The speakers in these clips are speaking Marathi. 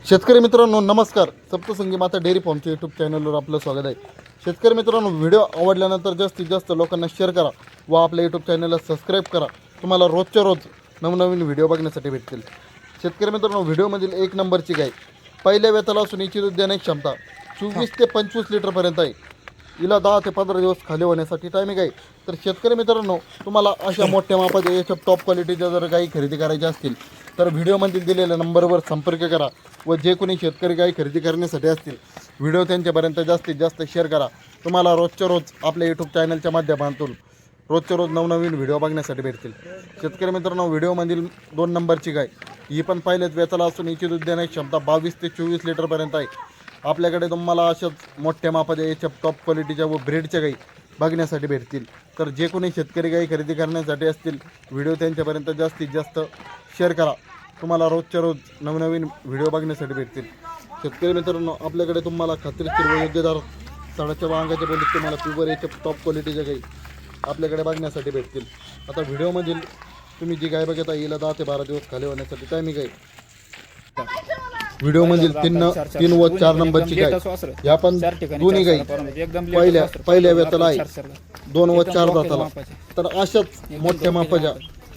शेतकरी मित्रांनो नमस्कार. सप्तसंगी माता डेअरी फार्मच्या यूट्यूब चॅनलवर आपलं स्वागत आहे. शेतकरी मित्रांनो, व्हिडिओ आवडल्यानंतर जास्तीत जास्त लोकांना शेअर करा व आपल्या यूट्यूब चॅनलला सबस्क्राईब करा. तुम्हाला रोजच्या रोज नवनवीन व्हिडिओ बघण्यासाठी भेटतील. शेतकरी मित्रांनो, व्हिडिओमधील एक नंबरची गाय पहिल्या वेताला असून हिची दूध देण्याची क्षमता 24 ते 25 लिटरपर्यंत आहे. हिला 10 ते 15 दिवस खाली होण्यासाठी टायमिंग आहे. तर शेतकरी मित्रांनो, तुम्हाला अशा मोठ्या मापाच्या याच्या टॉप क्वालिटीच्या जर गाई खरेदी करायच्या असतील तर व्हिडिओमध्ये दिलेल्या नंबरवर संपर्क करा व जे कोणी शेतकरी गाई खरेदी करण्यासाठी असतील व्हिडिओ त्यांच्यापर्यंत जास्तीत जास्त शेअर करा. तुम्हाला रोजच्या रोज आपल्या यूट्यूब चॅनलच्या माध्यमातून रोजच्या रोज नवनवीन व्हिडिओ बघण्यासाठी भेटतील. शेतकरी मित्रांनो, व्हिडिओमधील 2 नंबरची गाय ही पण पहिलेच वेताला असून हिची दूध देण्याची क्षमता 22 ते 24 लिटरपर्यंत आहे. आपल्याकडे तुम्हाला अशाच मोठ्या मापाच्या याच्या टॉप क्वालिटीच्या व ब्रीडच्या गाई बघण्यासाठी भेटतील. तर जे कोणी शेतकरी गाई खरेदी करण्यासाठी असतील व्हिडिओ त्यांच्यापर्यंत जास्तीत जास्त शेअर करा. तुम्हाला रोजच्या रोज नवनवीन व्हिडिओ बघण्यासाठी भेटतील. शेतकरी मित्रांनो, आपल्याकडे तुम्हाला खात्रीशीर व योग्यदार साडाच्या वांगाच्या बोलीत तुम्हाला प्युअर याच्या टॉप क्वालिटीच्या गाई आपल्याकडे बघण्यासाठी भेटतील. आता व्हिडिओमधील तुम्ही जी गाय बघत आहे हिला 10 ते 12 दिवस खाली होण्यासाठी टायमिंग आहे. व्हिडिओमधील 3 व 4 नंबरची गाय या पण दोन्ही गाई पहिल्या वेताला आहे, 2 व 4 दाताला. तर अशाच मोठ्या मापाच्या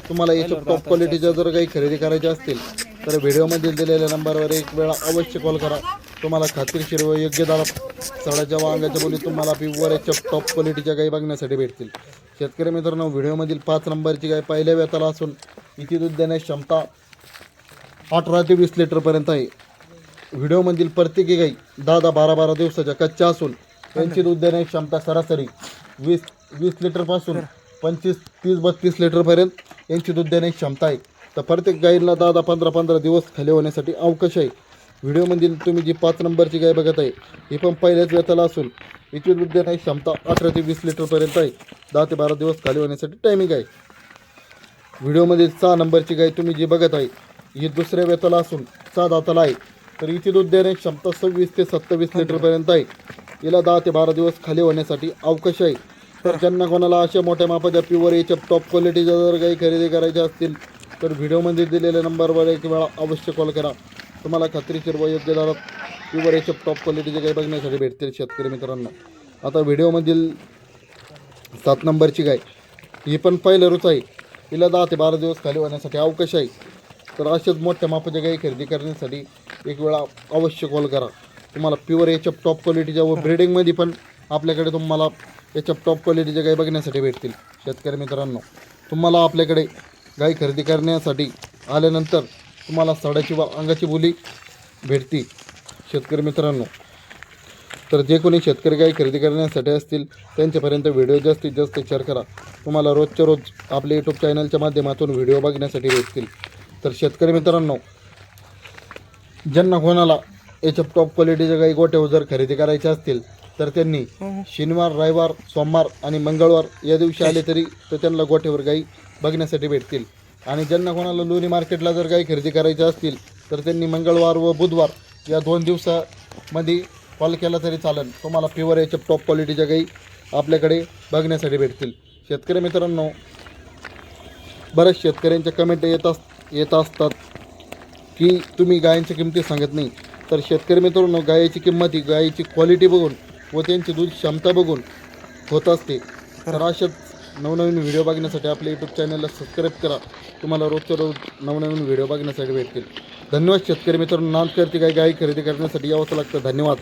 तुम्हाला याच्या टॉप क्वालिटीच्या जर काही खरेदी करायच्या असतील तर व्हिडिओमध्ये दिलेल्या नंबरवर एक वेळा अवश्य कॉल करा. तुम्हाला खात्रीशीर व योग्य दरात साडाच्या वांगाच्या बोली तुम्हाला प्युअर याच्या टॉप क्वालिटीच्या गाई बघण्यासाठी भेटतील. शेतकरी मित्रांनो, व्हिडिओमधील 5 नंबरची गाय पहिल्या वेताला असून हिची दूध देण्याची क्षमता 18 ते 20 लिटरपर्यंत आहे. व्हिडिओमधील प्रत्येकी गाई 10-12 दिवसाच्या कच्च्या असून त्यांची दूध देण्याची क्षमता सरासरी 20 लिटरपासून 25-30-32 लिटरपर्यंत यांची दूध देण्याची क्षमता आहे. तर प्रत्येक गाईला 10-15 दिवस खाली होण्यासाठी अवकाश आहे. व्हिडिओमधील तुम्ही जी 5 नंबरची गाय बघत आहे ही पण पहिल्याच वेताला असून हिची दूध देण्याची क्षमता 18 ते 20 लिटरपर्यंत आहे. 10 ते 12 दिवस खाली होण्यासाठी टायमिंग आहे. व्हिडिओमधील 6 नंबरची गाय तुम्ही जी बघत आहे ही दुसऱ्या वेताला असून 6 दाताला आहे. तर हिची दूध देण्याची क्षमता 26 ते 27 लिटरपर्यंत आहे. हिला 10 ते 12 दिवस खाली होण्यासाठी अवकाश आहे. तर ज्यांना कोणाला अशा मोठ्या मापाच्या प्युअर याच्या टॉप क्वालिटीच्या जर काही खरेदी करायच्या असतील तर व्हिडिओमध्ये दिलेल्या नंबरवर एक वेळा अवश्य कॉल करा. तुम्हाला खात्रीशीर व योग्य दरात प्युअर याच्या टॉप क्वालिटीचे काही बघण्यासाठी भेटतील. शेतकरी मित्रांनो, आता व्हिडिओमधील 7 नंबरची गाय ही पण पहिलं रुच आहे. हिला 10 ते 12 दिवस खाली होण्यासाठी अवकाश आहे. तर अशाच मोठ्या मापाच्या गाई खरेदी करण्यासाठी एक वेळा अवश्य कॉल करा. तुम्हाला प्युअर याच्या टॉप क्वालिटीच्या व ब्रीडिंगमध्ये पण आपल्याकडे तुम्हाला याच्या टॉप क्वालिटीच्या गाई बघण्यासाठी भेटतील. शेतकरी मित्रांनो, तुम्हाला आपल्याकडे गाई खरेदी करण्यासाठी आल्यानंतर तुम्हाला साडाची व अंगाची बोली भेटते. शेतकरी मित्रांनो, तर जे कोणी शेतकरी गाई खरेदी करण्यासाठी असतील त्यांच्यापर्यंत व्हिडिओ जास्तीत जास्त शेअर करा. तुम्हाला रोजच्या रोज आपल्या यूट्यूब चॅनलच्या माध्यमातून व्हिडिओ बघण्यासाठी भेटतील. तर शेतकरी मित्रांनो, ज्यांना कोणाला याच्या टॉप क्वालिटीच्या गाई गोट्यावर जर खरेदी करायच्या असतील तर त्यांनी शनिवार, रविवार, सोमवार आणि मंगळवार या दिवशी आले तरी तर त्यांना गोट्यावर गाई बघण्यासाठी भेटतील. आणि ज्यांना कोणाला लोणी मार्केटला जर गाई खरेदी करायच्या असतील तर त्यांनी मंगळवार व बुधवार या 2 दिवसामध्ये कॉल केला तरी चालेल. तुम्हाला प्युअर याच्या टॉप क्वालिटीच्या गाई आपल्याकडे बघण्यासाठी भेटतील. शेतकरी मित्रांनो, बऱ्याच शेतकऱ्यांच्या कमेंट येत असतात की तुम्ही गायांच्या किमती सांगत नाही. तर शेतकरी मित्रांनो, गायीची किंमत ही गायीची क्वालिटी बघून व त्यांची दूध क्षमता बघून होत असते. तर अशाच नवनवीन व्हिडिओ बघण्यासाठी आपल्या यूट्यूब चॅनलला सबस्क्राईब करा. तुम्हाला रोजच्या रोज नवनवीन व्हिडिओ बघण्यासाठी भेटतील. धन्यवाद शेतकरी मित्रांनो. नाद करते गाई खरेदी करण्यासाठी यावंच लागतं. धन्यवाद.